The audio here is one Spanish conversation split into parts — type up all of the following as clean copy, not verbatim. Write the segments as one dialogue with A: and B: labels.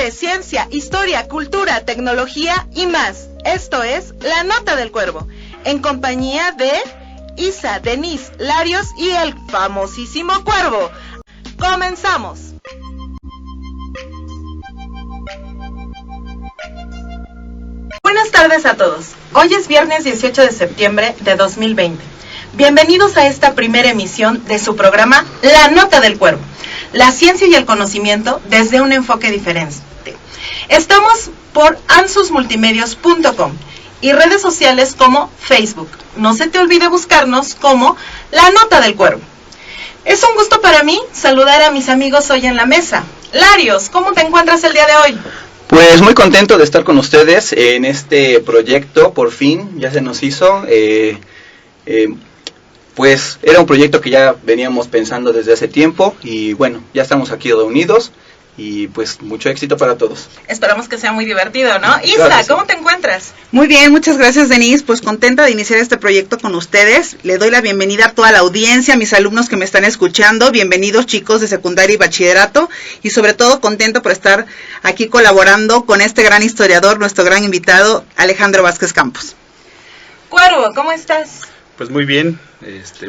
A: arte, ciencia, historia, cultura, tecnología y más. Esto es La Nota del Cuervo, en compañía de Isa, Denise, Larios y el famosísimo Cuervo. ¡Comenzamos! Buenas tardes a todos. Hoy es viernes 18 de septiembre de 2020. Bienvenidos a esta primera emisión de su programa La Nota del Cuervo, la ciencia y el conocimiento desde un enfoque diferente. Estamos por ansusmultimedios.com y redes sociales como Facebook. No se te olvide buscarnos como La Nota del Cuervo. Es un gusto para mí saludar a mis amigos hoy en la mesa. Larios, ¿cómo te encuentras el día de hoy?
B: Pues muy contento de estar con ustedes en este proyecto, por fin, ya se nos hizo. Pues era un proyecto que ya veníamos pensando desde hace tiempo y bueno, ya estamos aquí reunidos y pues mucho éxito para todos.
A: Esperamos que sea muy divertido, ¿no? Isa,
B: Claro, sí.
A: ¿Cómo te encuentras?
C: Muy bien, muchas gracias, Denise. Pues contenta de iniciar este proyecto con ustedes. Le doy la bienvenida a toda la audiencia, a mis alumnos que me están escuchando. Bienvenidos, chicos de secundaria y bachillerato. Y sobre todo contento por estar aquí colaborando con este gran historiador, nuestro gran invitado, Alejandro Vázquez Campos.
A: Cuervo, ¿cómo estás?
D: Pues muy bien,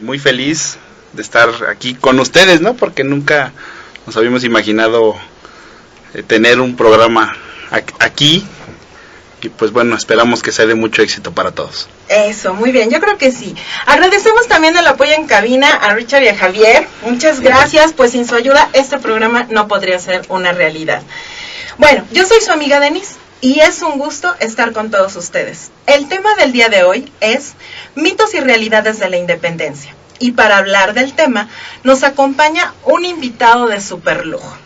D: muy feliz de estar aquí con ustedes, ¿no? Porque nunca nos habíamos imaginado tener un programa aquí y pues bueno, esperamos que sea de mucho éxito para todos.
A: Eso, muy bien, yo creo que sí. Agradecemos también el apoyo en cabina a Richard y a Javier. Muchas gracias, pues sin su ayuda este programa no podría ser una realidad. Bueno, yo soy su amiga Denise y es un gusto estar con todos ustedes. El tema del día de hoy es mitos y realidades de la independencia. Y para hablar del tema nos acompaña un invitado de superlujo.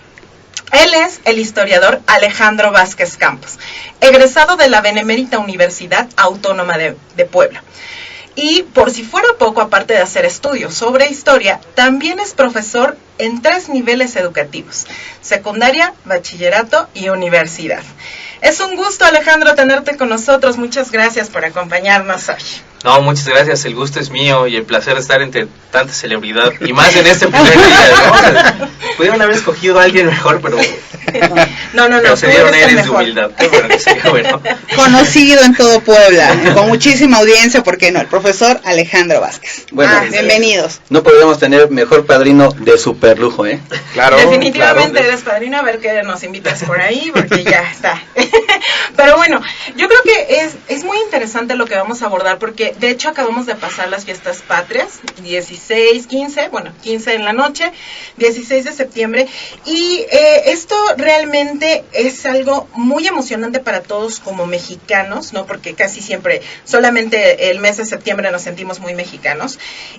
A: Él es el historiador Alejandro Vázquez Campos, egresado de la Benemérita Universidad Autónoma de Puebla. Y por si fuera poco, aparte de hacer estudios sobre historia, también es profesor en 3 niveles educativos: secundaria, bachillerato y universidad. Es un gusto, Alejandro, tenerte con nosotros. Muchas gracias por acompañarnos hoy.
E: No, muchas gracias, el gusto es mío y el placer estar entre tanta celebridad y más en este primer día, ¿no? Pudieron haber escogido a alguien mejor, pero
A: no,
E: se dieron aires de
A: mejor.
E: humildad. Qué bueno que sea, bueno.
C: Conocido en todo Puebla, con muchísima audiencia, ¿por qué no? El profesor Alejandro Vázquez.
B: Bueno,
C: Bienvenidos.
B: no podríamos tener mejor padrino de superlujo, ¿eh?
D: Claro,
A: Definitivamente
D: claro.
A: eres padrino, a ver qué nos invitas por ahí, porque ya está. Pero bueno, yo creo que es muy interesante lo que vamos a abordar, porque de hecho acabamos de pasar las fiestas patrias, 16, 15, bueno, 15 en la noche, 16 de septiembre, y esto realmente es algo muy emocionante para todos como mexicanos, ¿no? Porque casi siempre, solamente el mes de septiembre nos sentimos muy mexicanos,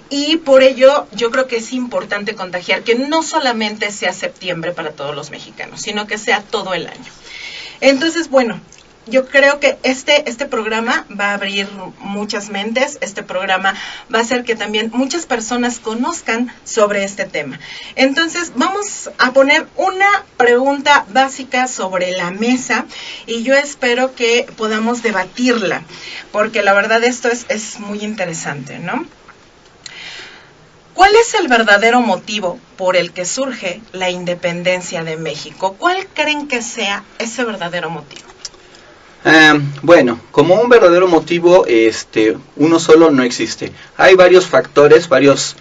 A: y por ello yo creo que es importante contagiar que no solamente sea septiembre para todos los mexicanos, sino que sea todo el año. Entonces, bueno, yo creo que este programa va a abrir muchas mentes, este programa va a hacer que también muchas personas conozcan sobre este tema. Entonces, vamos a poner una pregunta básica sobre la mesa y yo espero que podamos debatirla, porque la verdad esto es muy interesante, ¿no? ¿Cuál es el verdadero motivo por el que surge la independencia de México? ¿Cuál creen que sea ese verdadero motivo?
B: Bueno, como un verdadero motivo, uno solo no existe. Hay varios factores, varios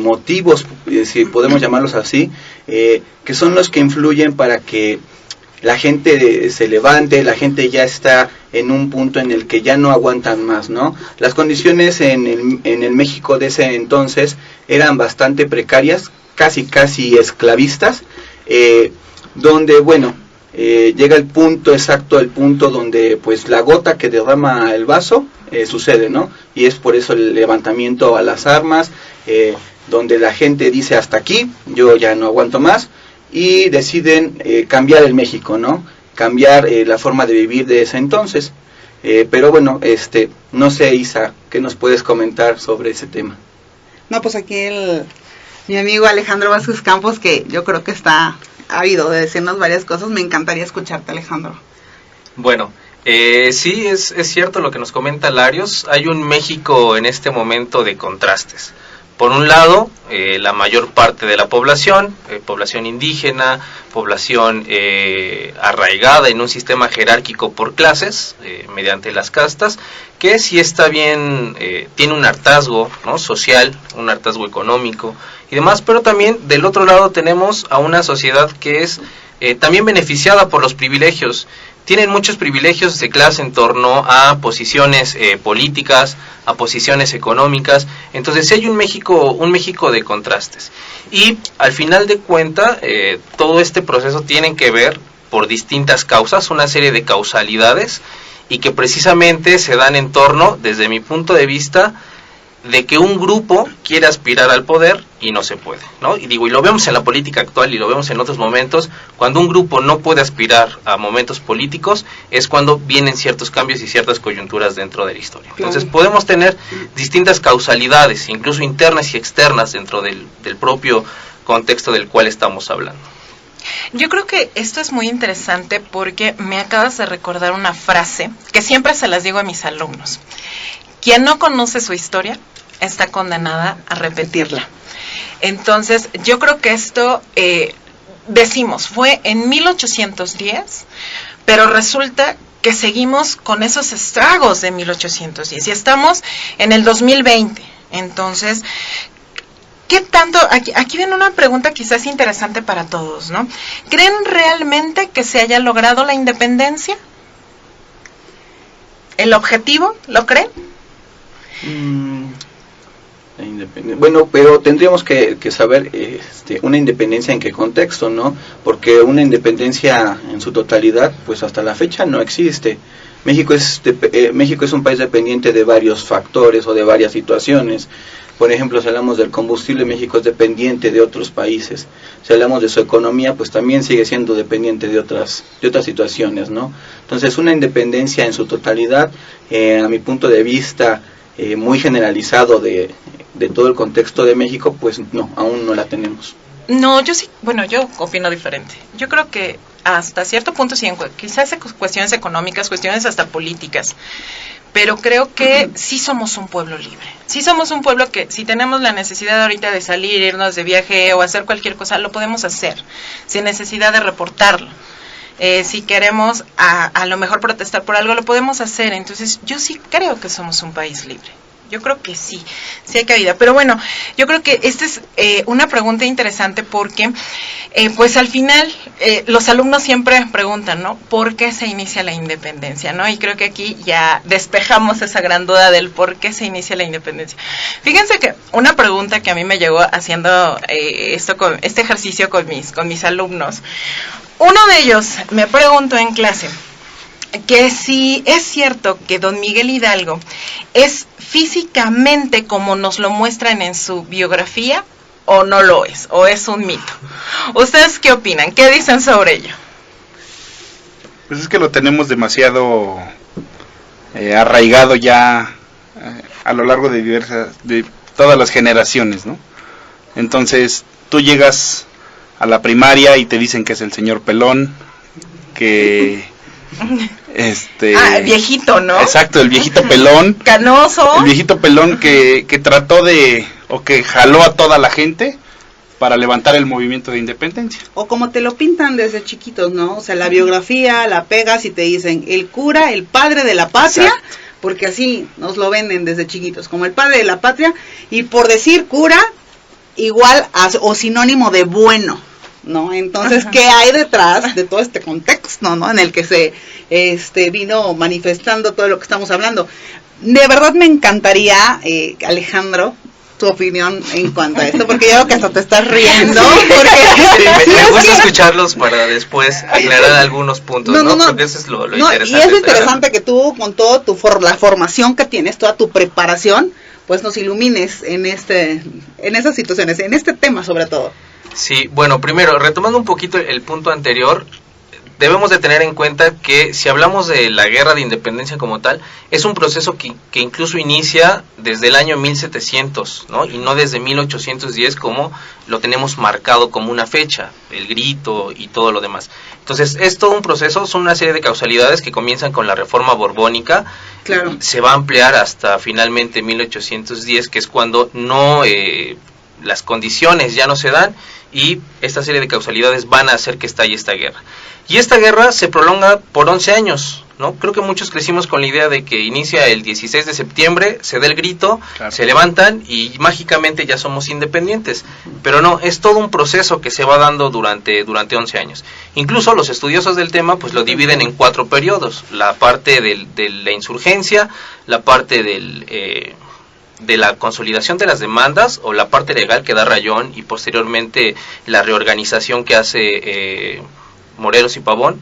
B: motivos, si podemos llamarlos así, que son los que influyen para que la gente se levante, la gente ya está en un punto en el que ya no aguantan más, ¿no? Las condiciones en el México de ese entonces eran bastante precarias, casi esclavistas, donde, bueno, llega el punto exacto, el punto donde pues la gota que derrama el vaso sucede, ¿no? Y es por eso el levantamiento a las armas, donde la gente dice hasta aquí, yo ya no aguanto más, y deciden cambiar el México, ¿no? Cambiar la forma de vivir de ese entonces. Pero bueno, no sé, Isa, ¿qué nos puedes comentar sobre ese tema?
C: No, pues aquí mi amigo Alejandro Vázquez Campos, que yo creo que está ávido de decirnos varias cosas. Me encantaría escucharte, Alejandro.
E: Bueno, sí, es cierto lo que nos comenta Larios. Hay un México en este momento de contrastes. Por un lado, la mayor parte de la población, población indígena, población arraigada en un sistema jerárquico por clases, mediante las castas, que sí está bien, tiene un hartazgo, ¿no?, social, un hartazgo económico y demás, pero también del otro lado tenemos a una sociedad que es también beneficiada por los privilegios. Tienen muchos privilegios de clase en torno a posiciones políticas, a posiciones económicas. Entonces hay un México de contrastes. Y al final de cuentas, todo este proceso tiene que ver por distintas causas, una serie de causalidades, y que precisamente se dan en torno, desde mi punto de vista, de que un grupo quiere aspirar al poder y no se puede, ¿no? Y lo vemos en la política actual y lo vemos en otros momentos. Cuando un grupo no puede aspirar a momentos políticos es cuando vienen ciertos cambios y ciertas coyunturas dentro de la historia. Entonces podemos tener distintas causalidades, incluso internas y externas, dentro del propio contexto del cual estamos hablando.
A: Yo creo que esto es muy interesante porque me acabas de recordar una frase que siempre se las digo a mis alumnos. Quien no conoce su historia está condenada a repetirla. Entonces, yo creo que esto, decimos, fue en 1810, pero resulta que seguimos con esos estragos de 1810 y estamos en el 2020. Entonces, ¿qué tanto? Aquí viene una pregunta quizás interesante para todos, ¿no? ¿Creen realmente que se haya logrado la independencia? ¿El objetivo? ¿Lo creen?
B: Bueno, pero tendríamos que saber una independencia en qué contexto, ¿no? Porque una independencia en su totalidad, pues hasta la fecha no existe. México es un país dependiente de varios factores o de varias situaciones. Por ejemplo, si hablamos del combustible, México es dependiente de otros países. Si hablamos de su economía, pues también sigue siendo dependiente de otras situaciones, ¿no? Entonces, una independencia en su totalidad, a mi punto de vista, muy generalizado de todo el contexto de México, pues no, aún no la tenemos.
A: No, yo sí, bueno, yo opino diferente. Yo creo que hasta cierto punto sí, quizás cuestiones económicas, cuestiones hasta políticas, pero creo que sí somos un pueblo libre. Sí somos un pueblo que si tenemos la necesidad ahorita de salir, irnos de viaje o hacer cualquier cosa, lo podemos hacer, sin necesidad de reportarlo. Si queremos a lo mejor protestar por algo, lo podemos hacer. Entonces yo sí creo que somos un país libre. Yo creo que sí hay cabida. Pero bueno, yo creo que esta es una pregunta interesante porque, pues al final, los alumnos siempre preguntan, ¿no? ¿Por qué se inicia la independencia, no? Y creo que aquí ya despejamos esa gran duda del por qué se inicia la independencia. Fíjense que una pregunta que a mí me llegó haciendo este ejercicio con mis alumnos. Uno de ellos me preguntó en clase que si es cierto que don Miguel Hidalgo es físicamente como nos lo muestran en su biografía o no lo es, o es un mito. ¿Ustedes qué opinan? ¿Qué dicen sobre ello?
D: Pues es que lo tenemos demasiado arraigado ya a lo largo de todas las generaciones, ¿no? Entonces tú llegas a la primaria y te dicen que es el señor pelón, que
A: viejito, ¿no?
D: Exacto, el viejito pelón,
A: canoso,
D: el viejito pelón que trató que jaló a toda la gente para levantar el movimiento de independencia.
C: O como te lo pintan desde chiquitos, ¿no? O sea, la biografía la pegas y te dicen el cura, el padre de la patria. Exacto. Porque así nos lo venden desde chiquitos, como el padre de la patria, y por decir cura igual o sinónimo de bueno, ¿no? Entonces, ajá, ¿qué hay detrás de todo este contexto, ¿no? En el que se vino manifestando todo lo que estamos hablando. De verdad me encantaría, Alejandro, tu opinión en cuanto a esto, porque yo creo que hasta te estás riendo. Porque
E: me gusta escucharlos para después aclarar algunos puntos, ¿no? Porque eso es lo interesante.
C: Y es interesante que tú, con toda la formación que tienes, toda tu preparación, pues nos ilumines en esas situaciones, en este tema sobre todo.
E: Sí, bueno, primero, retomando un poquito el punto anterior, debemos de tener en cuenta que si hablamos de la guerra de independencia como tal, es un proceso que incluso inicia desde el año 1700, ¿no? Y no desde 1810 como lo tenemos marcado como una fecha, el grito y todo lo demás. Entonces es todo un proceso, son una serie de causalidades que comienzan con la Reforma Borbónica,
C: Claro.
E: se va a ampliar hasta finalmente 1810, que es cuando no las condiciones ya no se dan y esta serie de causalidades van a hacer que estalle esta guerra. Y esta guerra se prolonga por 11 años, ¿no? Creo que muchos crecimos con la idea de que inicia el 16 de septiembre, se da el grito,
D: Claro.
E: se levantan y mágicamente ya somos independientes. Pero no, es todo un proceso que se va dando durante 11 años. Incluso los estudiosos del tema pues lo dividen en 4 periodos. La parte de la insurgencia, la parte de la consolidación de las demandas o la parte legal que da Rayón y posteriormente la reorganización que hace Morelos y Pavón.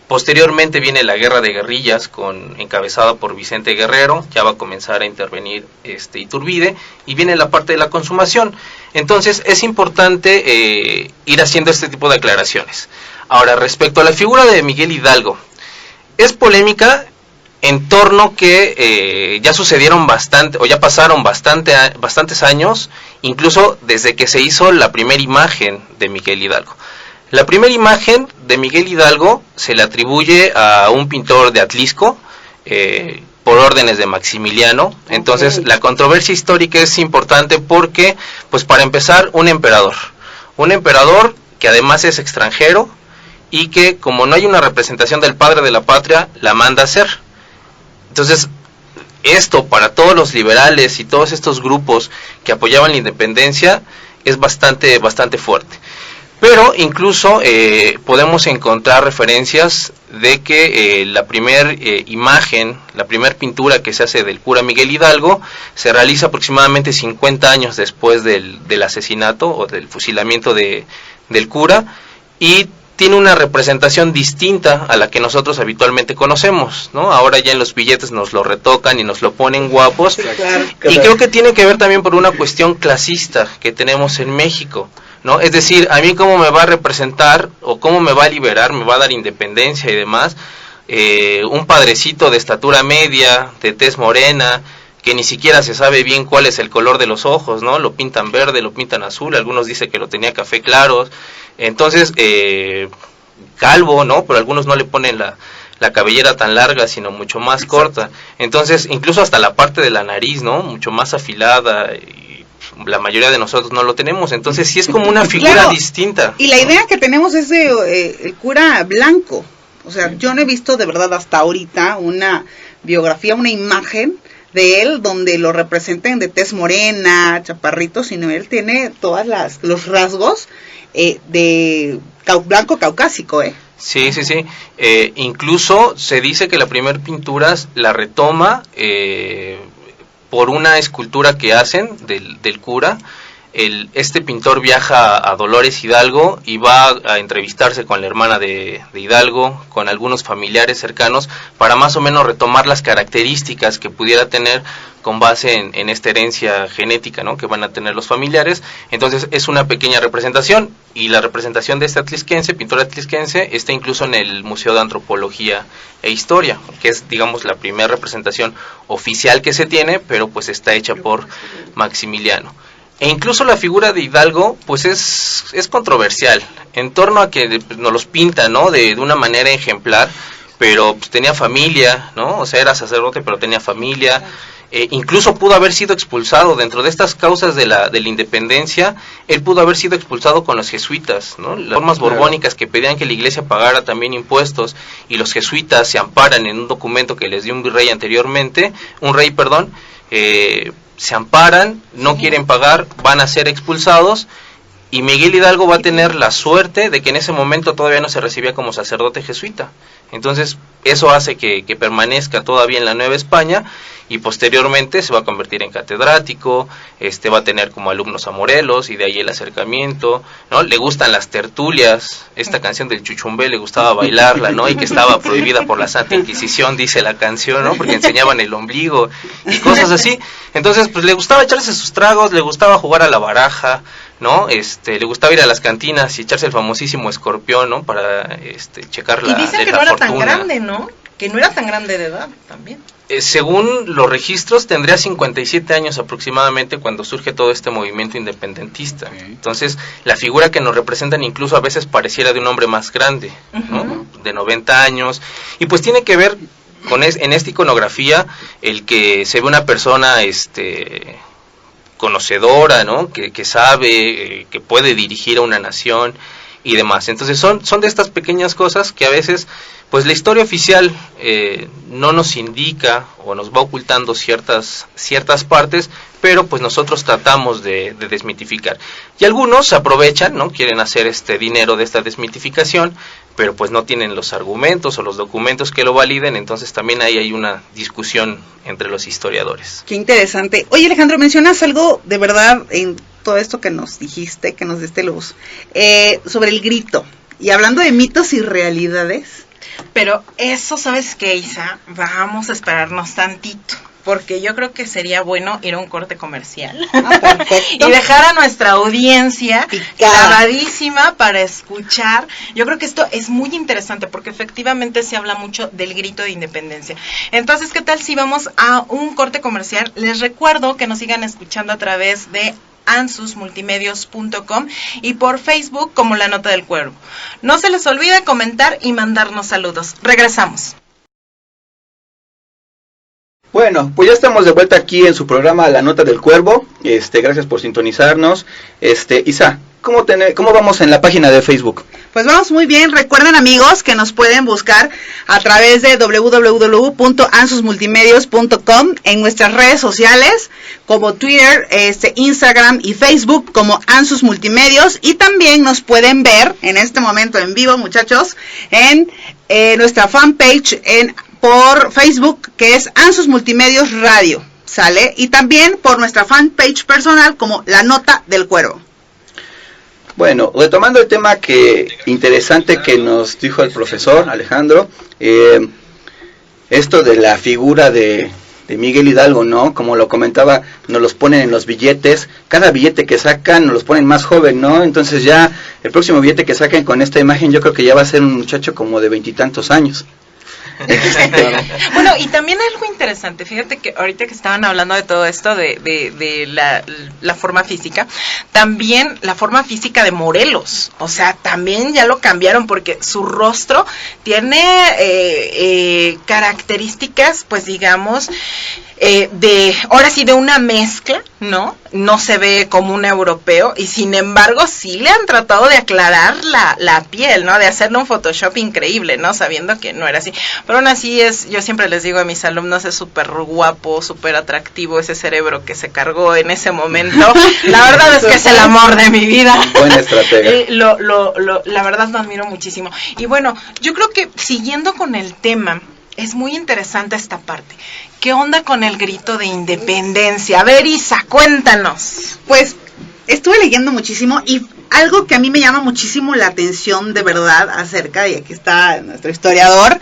E: Posteriormente viene la guerra de guerrillas encabezada por Vicente Guerrero, ya va a comenzar a intervenir Iturbide, y viene la parte de la consumación. Entonces es importante ir haciendo este tipo de aclaraciones. Ahora, respecto a la figura de Miguel Hidalgo, es polémica en torno que ya sucedieron ya pasaron bastantes años, incluso desde que se hizo la primera imagen de Miguel Hidalgo. La primera imagen de Miguel Hidalgo se le atribuye a un pintor de Atlisco, por órdenes de Maximiliano. Entonces la controversia histórica es importante porque, pues para empezar, un emperador que además es extranjero y que como no hay una representación del padre de la patria, la manda a hacer. Entonces, esto para todos los liberales y todos estos grupos que apoyaban la independencia es bastante fuerte. Pero incluso podemos encontrar referencias de que la primer imagen, la primer pintura que se hace del cura Miguel Hidalgo se realiza aproximadamente 50 años después del asesinato o del fusilamiento del cura, y tiene una representación distinta a la que nosotros habitualmente conocemos, ¿no? Ahora ya en los billetes nos lo retocan y nos lo ponen guapos.
C: Sí, claro.
E: Y creo que tiene que ver también por una cuestión clasista que tenemos en México, ¿no? Es decir, a mí cómo me va a representar o cómo me va a liberar, me va a dar independencia y demás, un padrecito de estatura media, de tez morena, que ni siquiera se sabe bien cuál es el color de los ojos, ¿no? Lo pintan verde, lo pintan azul, algunos dicen que lo tenía café claros. Entonces, calvo, ¿no? Pero algunos no le ponen la cabellera tan larga, sino mucho más corta. Entonces, incluso hasta la parte de la nariz, ¿no? Mucho más afilada, y la mayoría de nosotros no lo tenemos. Entonces, sí es como una figura
C: Claro.
E: distinta.
C: Y la idea que tenemos es de el cura blanco. O sea, yo no he visto de verdad hasta ahorita una biografía, una imagen de él donde lo representen de tez morena, chaparrito, sino él tiene todas los rasgos de blanco caucásico,
E: Sí. Incluso se dice que la primera pintura la retoma por una escultura que hacen del cura. Este pintor viaja a Dolores Hidalgo y va a entrevistarse con la hermana de Hidalgo, con algunos familiares cercanos, para más o menos retomar las características que pudiera tener con base en esta herencia genética, ¿no?, que van a tener los familiares. Entonces es una pequeña representación, y la representación de este atlisquense, pintor atlisquense, está incluso en el Museo de Antropología e Historia, que es, digamos, la primera representación oficial que se tiene, pero pues está hecha por Maximiliano. E incluso la figura de Hidalgo pues es controversial en torno a que nos los pintan, ¿no?, de una manera ejemplar, pero pues tenía familia, ¿no? O sea, era sacerdote pero tenía familia. Incluso pudo haber sido expulsado dentro de estas causas de la independencia. Él pudo haber sido expulsado con los jesuitas, ¿no? Las formas borbónicas que pedían que la iglesia pagara también impuestos, y los jesuitas se amparan en un documento que les dio un rey anteriormente, se amparan, no quieren pagar, van a ser expulsados, y Miguel Hidalgo va a tener la suerte de que en ese momento todavía no se recibía como sacerdote jesuita. Entonces eso hace que permanezca todavía en la Nueva España, y posteriormente se va a convertir en catedrático, va a tener como alumnos a Morelos, y de ahí el acercamiento, ¿no? Le gustan las tertulias, esta canción del Chuchumbé le gustaba bailarla, ¿no? Y que estaba prohibida por la Santa Inquisición, dice la canción, ¿no? Porque enseñaban el ombligo y cosas así. Entonces, pues le gustaba echarse sus tragos, le gustaba jugar a la baraja, ¿no? Le gustaba ir a las cantinas y echarse el famosísimo escorpión, ¿no? Para checar la
A: Y dicen que
E: la
A: no era
E: fortuna.
A: tan grande, ¿no? Que no era tan grande de edad también.
E: Según los registros, tendría 57 años aproximadamente cuando surge todo este movimiento independentista.
D: Okay.
E: Entonces, la figura que nos representan incluso a veces pareciera de un hombre más grande, ¿no? De 90 años. Y pues tiene que ver con en esta iconografía el que se ve una persona conocedora, ¿no? Que sabe, que puede dirigir a una nación y demás. Entonces son de estas pequeñas cosas que a veces pues la historia oficial no nos indica o nos va ocultando ciertas partes, pero pues nosotros tratamos de desmitificar. Y algunos aprovechan, ¿no? Quieren hacer dinero de esta desmitificación, pero pues no tienen los argumentos o los documentos que lo validen, entonces también ahí hay una discusión entre los historiadores.
C: Qué interesante. Oye, Alejandro, mencionas algo de verdad en todo esto que nos dijiste, que nos diste luz, sobre el grito. Y hablando de mitos y realidades.
A: Pero eso, ¿sabes qué, Isa? Vamos a esperarnos tantito, porque yo creo que sería bueno ir a un corte comercial y dejar a nuestra audiencia clavadísima para escuchar. Yo creo que esto es muy interesante porque efectivamente se habla mucho del grito de independencia. Entonces, ¿qué tal si vamos a un corte comercial? Les recuerdo que nos sigan escuchando a través de ansusmultimedios.com y por Facebook como La Nota del Cuervo. No se les olvide comentar y mandarnos saludos. Regresamos.
B: Bueno, pues ya estamos de vuelta aquí en su programa La Nota del Cuervo. Gracias por sintonizarnos. Isa, ¿cómo vamos en la página de Facebook?
C: Pues vamos muy bien. Recuerden, amigos, que nos pueden buscar a través de www.ansusmultimedios.com en nuestras redes sociales como Twitter, Instagram y Facebook como Ansus Multimedios, y también nos pueden ver en este momento en vivo, muchachos, en nuestra fanpage por Facebook, que es Ansus Multimedios Radio, ¿sale? Y también por nuestra fanpage personal como La Nota del Cuervo.
B: Bueno, retomando el tema interesante que nos dijo el profesor Alejandro, esto de la figura de Miguel Hidalgo, ¿no? Como lo comentaba, nos los ponen en los billetes, cada billete que sacan nos los ponen más joven, ¿no? Entonces ya el próximo billete que saquen con esta imagen yo creo que ya va a ser un muchacho como de 20 y tantos años.
A: Bueno, y también algo interesante, fíjate que ahorita que estaban hablando de todo esto de la forma física, también la forma física de Morelos, o sea, también ya lo cambiaron porque su rostro tiene características, pues digamos, ahora sí de una mezcla, ¿no? No se ve como un europeo y sin embargo sí le han tratado de aclarar la piel, ¿no? De hacerle un Photoshop increíble, ¿no? Sabiendo que no era así. Pero aún así yo siempre les digo a mis alumnos, es súper guapo, súper atractivo ese cerebro que se cargó en ese momento. La verdad es que es el amor de mi vida.
B: Buena estratega.
A: La verdad lo admiro muchísimo. Y bueno, yo creo que siguiendo con el tema, es muy interesante esta parte. ¿Qué onda con el grito de independencia? A ver, Isa, cuéntanos.
C: Pues estuve leyendo muchísimo y algo que a mí me llama muchísimo la atención de verdad acerca, y aquí está nuestro historiador,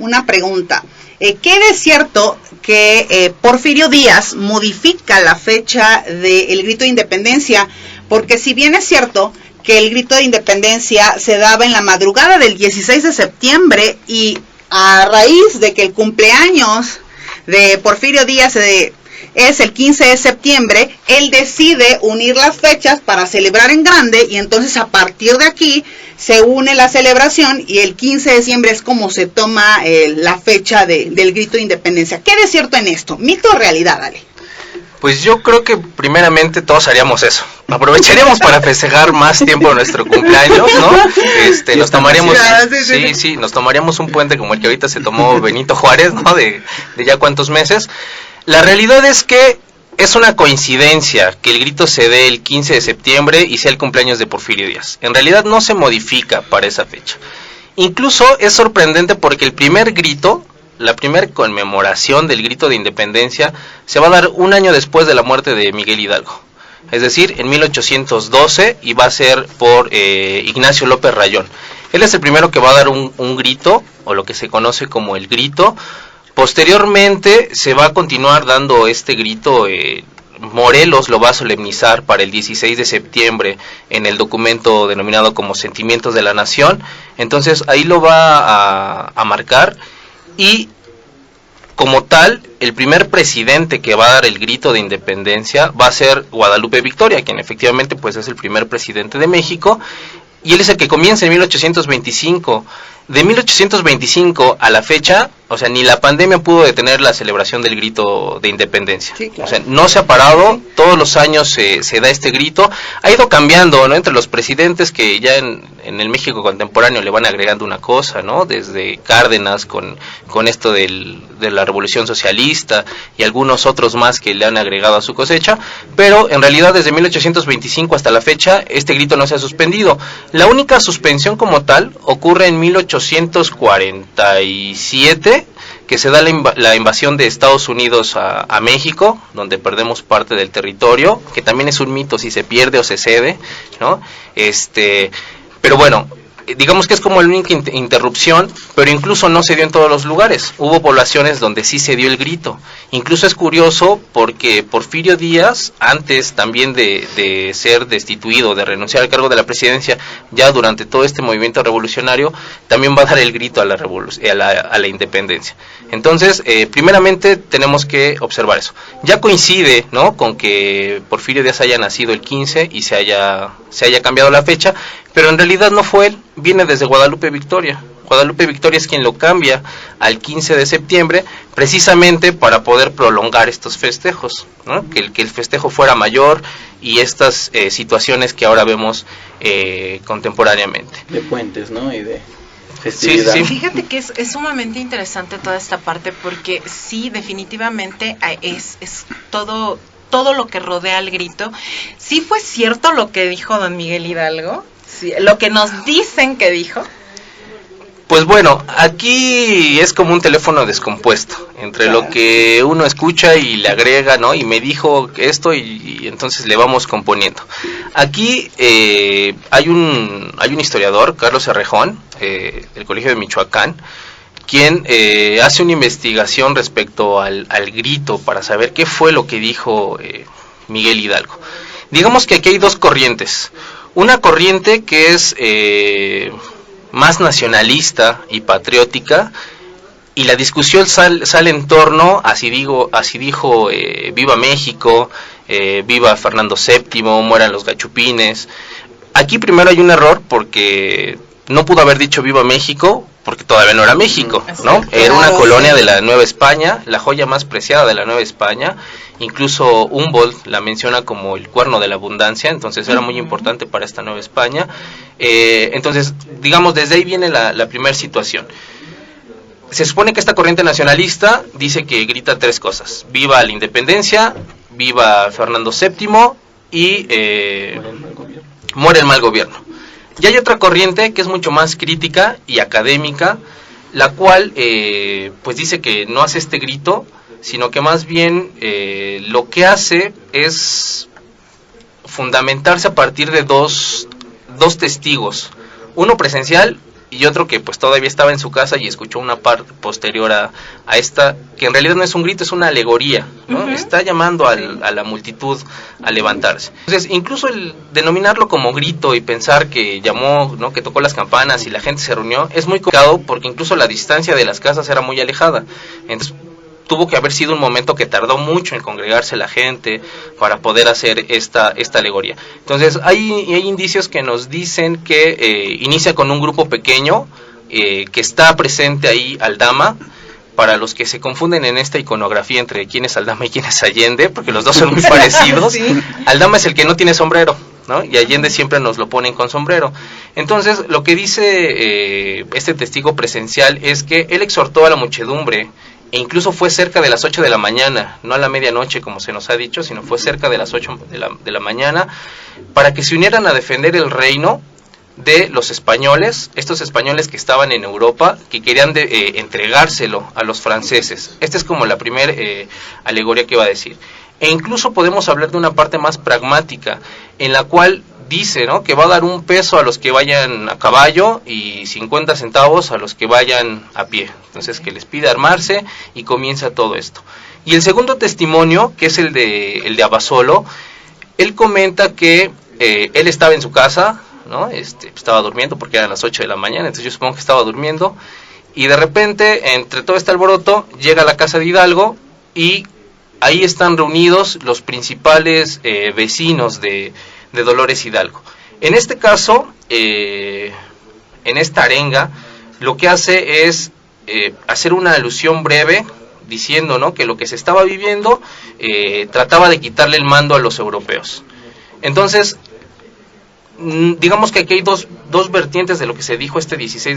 C: una pregunta. ¿Qué es cierto que Porfirio Díaz modifica la fecha del grito de independencia? Porque si bien es cierto que el grito de independencia se daba en la madrugada del 16 de septiembre y a raíz de que el cumpleaños de Porfirio Díaz es el 15 de septiembre, él decide unir las fechas para celebrar en grande y entonces a partir de aquí se une la celebración y el 15 de diciembre es como se toma la fecha del grito de independencia. ¿Qué es cierto en esto? ¿Mito o realidad, Ale?
E: Pues yo creo que primeramente todos haríamos eso. Aprovecharíamos para festejar más tiempo nuestro cumpleaños, ¿no? Nos tomaríamos, nos tomaríamos un puente como el que ahorita se tomó Benito Juárez, ¿no? De ya cuántos meses. La realidad es que es una coincidencia que el grito se dé el 15 de septiembre y sea el cumpleaños de Porfirio Díaz. En realidad no se modifica para esa fecha. Incluso es sorprendente porque el primer grito, la primera conmemoración del grito de independencia se va a dar un año después de la muerte de Miguel Hidalgo. Es decir, en 1812, y va a ser por Ignacio López Rayón. Él es el primero que va a dar un grito, o lo que se conoce como el grito. Posteriormente se va a continuar dando este grito Morelos lo va a solemnizar para el 16 de septiembre en el documento denominado como Sentimientos de la Nación. Entonces ahí lo va a marcar, y como tal, el primer presidente que va a dar el grito de independencia va a ser Guadalupe Victoria, quien efectivamente pues es el primer presidente de México, y él es el que comienza en 1825. De 1825 a la fecha, o sea, ni la pandemia pudo detener la celebración del grito de independencia.
C: Sí, claro.
E: O sea, no se ha parado, todos los años se da este grito. Ha ido cambiando, ¿no? Entre los presidentes que ya en el México contemporáneo le van agregando una cosa, ¿no? Desde Cárdenas con esto de la Revolución Socialista y algunos otros más que le han agregado a su cosecha, pero en realidad desde 1825 hasta la fecha este grito no se ha suspendido. La única suspensión como tal ocurre en 1847, que se da la invasión de Estados Unidos a México, donde perdemos parte del territorio, que también es un mito si se pierde o se cede, ¿no? Pero bueno, digamos que es como la única interrupción, pero incluso no se dio en todos los lugares. Hubo poblaciones donde sí se dio el grito. Incluso es curioso porque Porfirio Díaz, antes también de ser destituido, de renunciar al cargo de la presidencia, ya durante todo este movimiento revolucionario, también va a dar el grito a la independencia. Entonces, primeramente tenemos que observar eso. Ya coincide, ¿no?, con que Porfirio Díaz haya nacido el 15 y se haya cambiado la fecha, pero en realidad no fue él, viene desde Guadalupe Victoria. Guadalupe Victoria es quien lo cambia al 15 de septiembre, precisamente para poder prolongar estos festejos, ¿no? Que el festejo fuera mayor y estas situaciones que ahora vemos contemporáneamente.
B: De puentes, ¿no? Y de festividad.
A: Sí. Fíjate que es sumamente interesante toda esta parte, porque sí, definitivamente es todo lo que rodea al grito. Sí fue cierto lo que dijo don Miguel Hidalgo, sí, lo que nos dicen que dijo.
E: Pues bueno, aquí es como un teléfono descompuesto, entre lo que uno escucha y le agrega, ¿no? Y me dijo esto y entonces le vamos componiendo. Aquí hay un historiador, Carlos Errejón, del Colegio de Michoacán, quien hace una investigación respecto al grito para saber qué fue lo que dijo Miguel Hidalgo. Digamos que aquí hay dos corrientes. Una corriente que es más nacionalista y patriótica, y la discusión sale en torno, así dijo viva México, viva Fernando VII, mueran los gachupines. Aquí primero hay un error, porque no pudo haber dicho viva México, porque todavía no era México, ¿no? Era una colonia de la Nueva España, la joya más preciada de la Nueva España. Incluso Humboldt la menciona como el cuerno de la abundancia, entonces era muy importante para esta Nueva España. Entonces, digamos, desde ahí viene la primera situación. Se supone que esta corriente nacionalista dice que grita tres cosas: viva la independencia, viva Fernando VII y muere el mal gobierno. Y hay otra corriente que es mucho más crítica y académica, la cual pues dice que no hace este grito, sino que más bien lo que hace es fundamentarse a partir de dos testigos, uno presencial y otro que pues todavía estaba en su casa y escuchó una parte posterior a esta, que en realidad no es un grito, es una alegoría, ¿no? Uh-huh. Está llamando a la multitud a levantarse. Entonces, incluso el denominarlo como grito y pensar que llamó, ¿no?, que tocó las campanas y la gente se reunió, es muy complicado, porque incluso la distancia de las casas era muy alejada. Entonces, tuvo que haber sido un momento que tardó mucho en congregarse la gente para poder hacer esta alegoría. Entonces hay indicios que nos dicen que inicia con un grupo pequeño que está presente ahí Aldama. Para los que se confunden en esta iconografía entre quién es Aldama y quién es Allende, porque los dos son muy parecidos, sí. Aldama es el que no tiene sombrero, ¿no? Y Allende siempre nos lo ponen con sombrero. Entonces, lo que dice este testigo presencial es que él exhortó a la muchedumbre, e incluso fue cerca de las 8 de la mañana, no a la medianoche como se nos ha dicho, sino fue cerca de las 8 de la mañana, para que se unieran a defender el reino de los españoles, estos españoles que estaban en Europa, que querían entregárselo a los franceses. Esta es como la primera alegoría que iba a decir. E incluso podemos hablar de una parte más pragmática, en la cual dice, ¿no?, que va a dar un peso a los que vayan a caballo y 50 centavos a los que vayan a pie. Entonces, que les pide armarse y comienza todo esto. Y el segundo testimonio, que es el de Abasolo, él comenta que él estaba en su casa, ¿no? Estaba durmiendo porque eran las 8 de la mañana, entonces yo supongo que estaba durmiendo, y de repente, entre todo este alboroto, llega a la casa de Hidalgo, y ahí están reunidos los principales vecinos de Dolores Hidalgo. En este caso, en esta arenga, lo que hace es hacer una alusión breve, diciendo, ¿no?, que lo que se estaba viviendo trataba de quitarle el mando a los europeos. Entonces, digamos que aquí hay dos vertientes de lo que se dijo este 16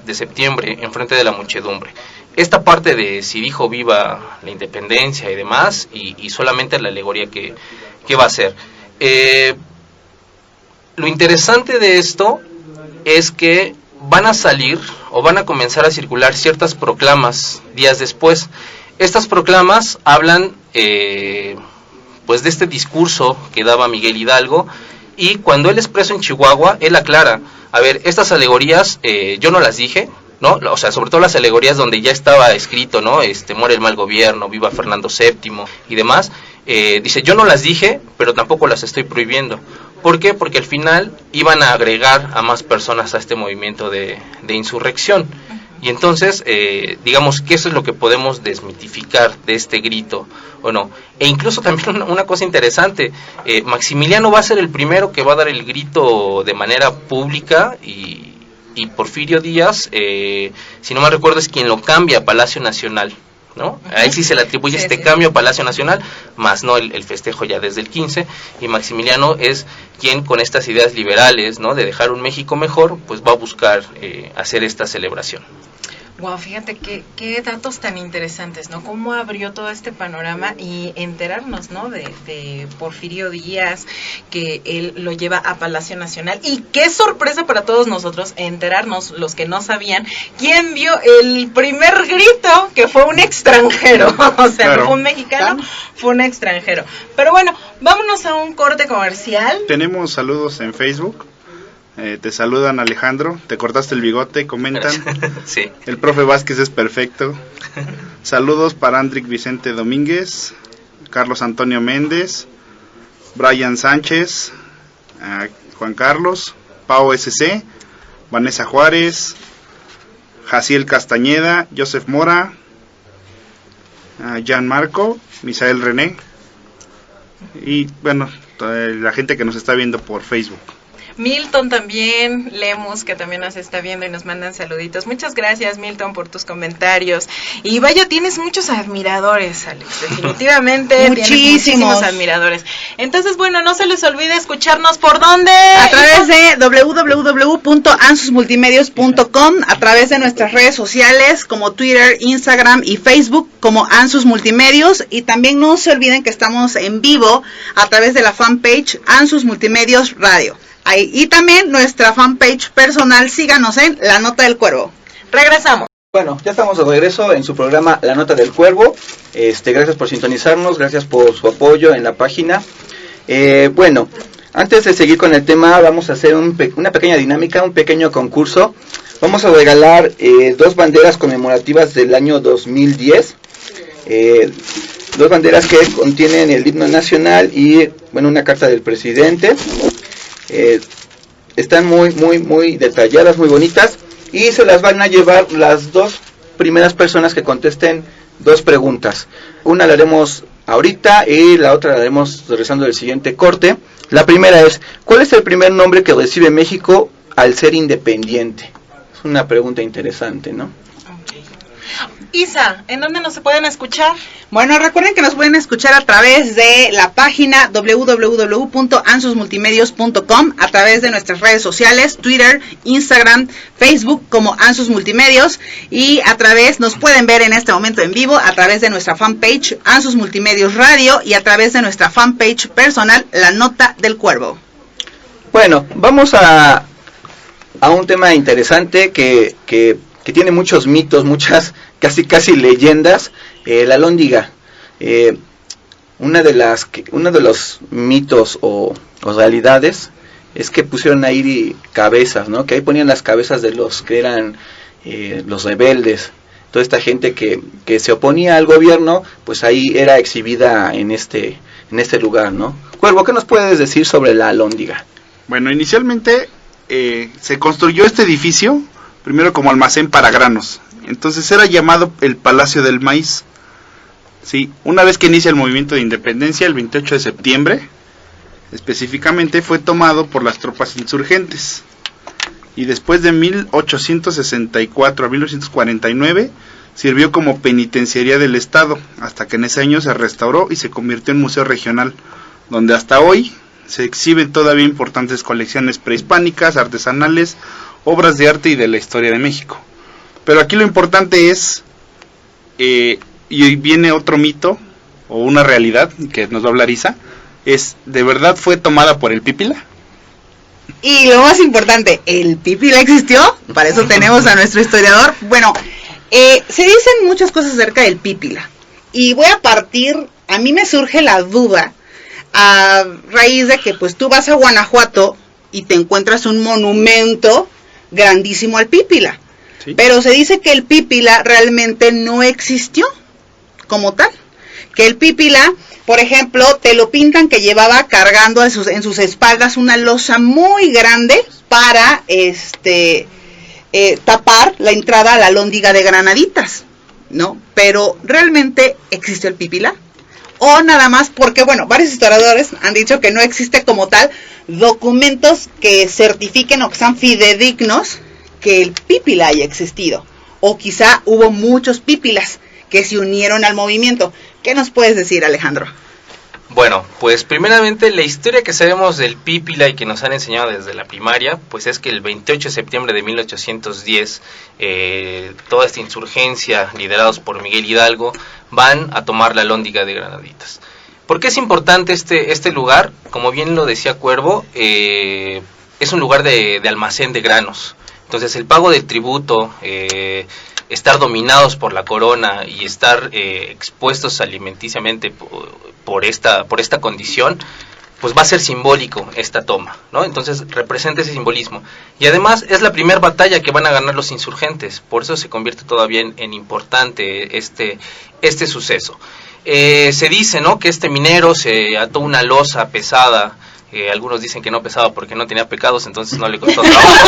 E: de septiembre en frente de la muchedumbre. Esta parte de si dijo viva la independencia y demás, y solamente la alegoría que va a hacer. Lo interesante de esto es que van a salir o van a comenzar a circular ciertas proclamas días después. Estas proclamas hablan pues de este discurso que daba Miguel Hidalgo, y cuando él es preso en Chihuahua, él aclara, a ver, estas alegorías yo no las dije, ¿no? O sea, sobre todo las alegorías donde ya estaba escrito, ¿no? Muere el mal gobierno, viva Fernando VII y demás. Dice, yo no las dije, pero tampoco las estoy prohibiendo. ¿Por qué? Porque al final iban a agregar a más personas a este movimiento de insurrección. Y entonces, digamos que eso es lo que podemos desmitificar de este grito, ¿o no? E incluso también una cosa interesante, Maximiliano va a ser el primero que va a dar el grito de manera pública, y Porfirio Díaz, si no me recuerdo, es quien lo cambia a Palacio Nacional, ¿no? Ahí sí se le atribuye cambio a Palacio Nacional, más no el festejo ya desde el 15, y Maximiliano es quien con estas ideas liberales, ¿no?, de dejar un México mejor, pues va a buscar hacer esta celebración.
A: Wow, fíjate qué datos tan interesantes, ¿no? Cómo abrió todo este panorama y enterarnos, ¿no? De Porfirio Díaz, que él lo lleva a Palacio Nacional, y qué sorpresa para todos nosotros enterarnos, los que no sabían, quién vio el primer grito, que fue un extranjero, o sea, claro, no fue un mexicano, fue un extranjero. Pero bueno, vámonos a un corte comercial.
D: Tenemos saludos en Facebook. Te saludan, Alejandro, te cortaste el bigote, comentan.
E: Sí.
D: El profe Vázquez es perfecto. Saludos para Andric Vicente Domínguez, Carlos Antonio Méndez, Brian Sánchez, Juan Carlos, Pau SC, Vanessa Juárez, Jaciel Castañeda, Joseph Mora, Jan Marco, Misael René, y bueno, la gente que nos está viendo por Facebook.
A: Milton también, Lemus, que también nos está viendo y nos mandan saluditos. Muchas gracias, Milton, por tus comentarios. Y vaya, tienes muchos admiradores, Alex, definitivamente. muchísimos admiradores. Entonces, bueno, no se les olvide escucharnos, ¿por dónde?
C: A través de www.ansusmultimedios.com, a través de nuestras redes sociales como Twitter, Instagram y Facebook como Ansus Multimedios, y también no se olviden que estamos en vivo a través de la fanpage Ansus Multimedios Radio. Ahí, y también nuestra fanpage personal, síganos en La Nota del Cuervo.
A: Regresamos.
B: Bueno, ya estamos de regreso en su programa La Nota del Cuervo. Gracias por sintonizarnos, gracias por su apoyo en la página. Bueno, antes de seguir con el tema, vamos a hacer una pequeña dinámica, un pequeño concurso. Vamos a regalar 2 banderas conmemorativas del año 2010. 2 banderas que contienen el himno nacional y, bueno, una carta del presidente. Están muy detalladas, muy bonitas, y se las van a llevar las 2 primeras personas que contesten 2 preguntas. Una la haremos ahorita y la otra la haremos regresando del siguiente corte. La primera es, ¿cuál es el primer nombre que recibe México al ser independiente? Es una pregunta interesante, ¿no?
A: Isa, ¿en dónde nos pueden escuchar?
C: Bueno, recuerden que nos pueden escuchar a través de la página www.ansusmultimedios.com, a través de nuestras redes sociales, Twitter, Instagram, Facebook como Ansus Multimedios, y a través, nos pueden ver en este momento en vivo, a través de nuestra fanpage Ansus Multimedios Radio y a través de nuestra fanpage personal La Nota del Cuervo.
B: Bueno, vamos a un tema interesante que tiene muchos mitos, muchas casi leyendas. La alhóndiga, uno de los mitos o realidades es que pusieron ahí cabezas, ¿no? Que ahí ponían las cabezas de los que eran los rebeldes. toda esta gente que se oponía al gobierno, pues ahí era exhibida en este lugar, ¿no? Cuervo, ¿qué nos puedes decir sobre la Alhóndiga?
D: Bueno, inicialmente se construyó este edificio primero como almacén para granos. Entonces era llamado el Palacio del Maíz. Sí, una vez que inicia el movimiento de independencia, el 28 de septiembre, específicamente fue tomado por las tropas insurgentes. Y después de 1864 a 1949 sirvió como penitenciaría del Estado, hasta que en ese año se restauró y se convirtió en museo regional, donde hasta hoy se exhiben todavía importantes colecciones prehispánicas, artesanales, obras de arte y de la historia de México. Pero aquí lo importante es, y viene otro mito, o una realidad, que nos va a hablar Isa, es, ¿de verdad fue tomada por el Pípila?
C: Y lo más importante, ¿el Pípila existió? Para eso tenemos a nuestro historiador. Bueno, se dicen muchas cosas acerca del Pípila. Y voy a partir, a mí me surge la duda, a raíz de que pues tú vas a Guanajuato y te encuentras un monumento grandísimo al Pípila. ¿Sí? Pero se dice que el Pípila realmente no existió como tal. Que el Pípila, por ejemplo, te lo pintan que llevaba cargando en sus espaldas una losa muy grande para tapar la entrada a la Alhóndiga de Granaditas, ¿no? Pero ¿realmente existió el Pípila? O nada más porque, bueno, varios historiadores han dicho que no existe como tal documentos que certifiquen o que sean fidedignos que el Pípila haya existido. O quizá hubo muchos Pípilas que se unieron al movimiento. ¿Qué nos puedes decir, Alejandro?
E: Bueno, pues primeramente la historia que sabemos del Pípila y que nos han enseñado desde la primaria, pues es que el 28 de septiembre de 1810, toda esta insurgencia, liderados por Miguel Hidalgo, van a tomar la Alhóndiga de Granaditas. ¿Por qué es importante este lugar? Como bien lo decía Cuervo, es un lugar de almacén de granos. Entonces el pago del tributo, estar dominados por la corona y estar expuestos alimenticiamente por esta condición, pues va a ser simbólico esta toma, ¿no? Entonces representa ese simbolismo. Y además es la primera batalla que van a ganar los insurgentes, por eso se convierte todavía en importante este suceso. Se dice, ¿no?, que este minero se ató una losa pesada. Algunos dicen que no pesaba porque no tenía pecados, entonces no le costó trabajo.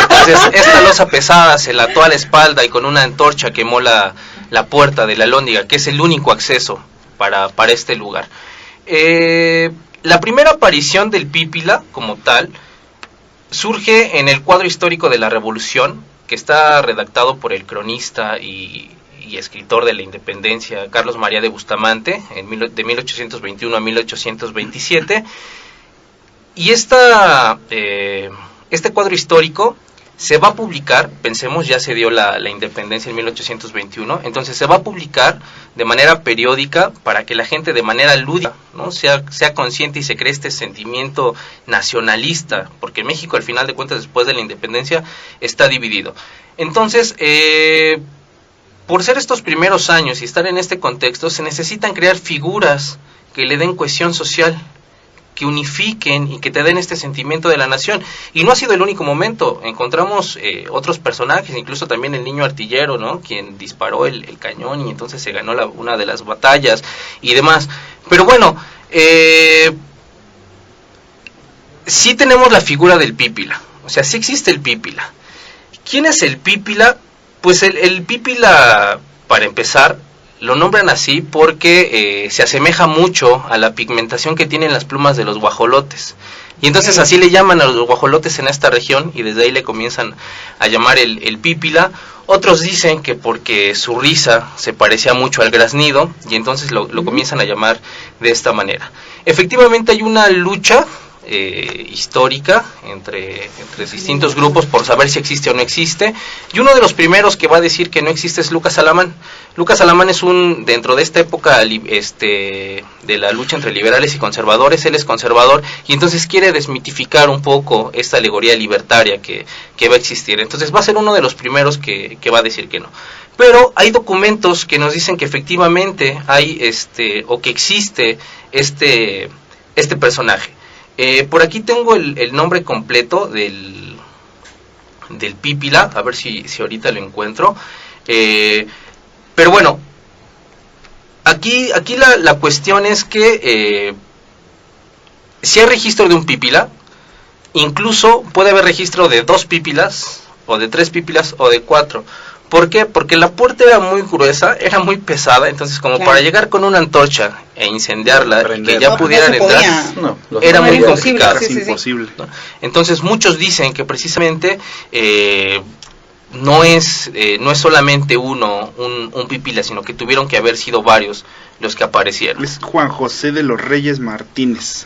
E: Entonces esta losa pesada se la ató a la espalda y con una antorcha quemó la puerta de la Alhóndiga, que es el único acceso para este lugar. La primera aparición del Pípila como tal surge en el cuadro histórico de la Revolución, que está redactado por el cronista y escritor de la independencia Carlos María de Bustamante, de 1821 a 1827. Y este cuadro histórico se va a publicar, pensemos, ya se dio la independencia en 1821, entonces se va a publicar de manera periódica para que la gente de manera lúdica, ¿no?, sea consciente y se cree este sentimiento nacionalista, porque México al final de cuentas después de la independencia está dividido. Entonces, por ser estos primeros años y estar en este contexto, se necesitan crear figuras que le den cohesión social, que unifiquen y que te den este sentimiento de la nación. Y no ha sido el único momento, encontramos otros personajes, incluso también el niño artillero, ¿no?, quien disparó el cañón y entonces se ganó una de las batallas y demás. Pero bueno, sí tenemos la figura del Pípila, o sea, sí existe el Pípila. ¿Quién es el Pípila? Pues el Pípila, para empezar, lo nombran así porque se asemeja mucho a la pigmentación que tienen las plumas de los guajolotes. Y entonces así le llaman a los guajolotes en esta región y desde ahí le comienzan a llamar el Pípila. Otros dicen que porque su risa se parecía mucho al graznido y entonces lo comienzan a llamar de esta manera. Efectivamente hay una lucha histórica entre distintos grupos por saber si existe o no existe, y uno de los primeros que va a decir que no existe es Lucas Alamán. Lucas Alamán es dentro de esta época de la lucha entre liberales y conservadores, él es conservador y entonces quiere desmitificar un poco esta alegoría libertaria que va a existir. Entonces va a ser uno de los primeros que va a decir que no. Pero hay documentos que nos dicen que efectivamente hay o que existe este personaje. Por aquí tengo el nombre completo del Pípila, a ver si ahorita lo encuentro. Pero bueno, aquí la cuestión es que si hay registro de un pípila, incluso puede haber registro de 2 pípilas, o de 3 pípilas, o de 4. ¿Por qué? Porque la puerta era muy gruesa, era muy pesada, entonces como para llegar con una antorcha e incendiarla, y que ya pudieran entrar, era muy complicado.
D: Es imposible.
E: ¿No? Entonces muchos dicen que precisamente no es solamente un pípila, sino que tuvieron que haber sido varios los que aparecieron.
D: Es Juan José de los Reyes Martínez.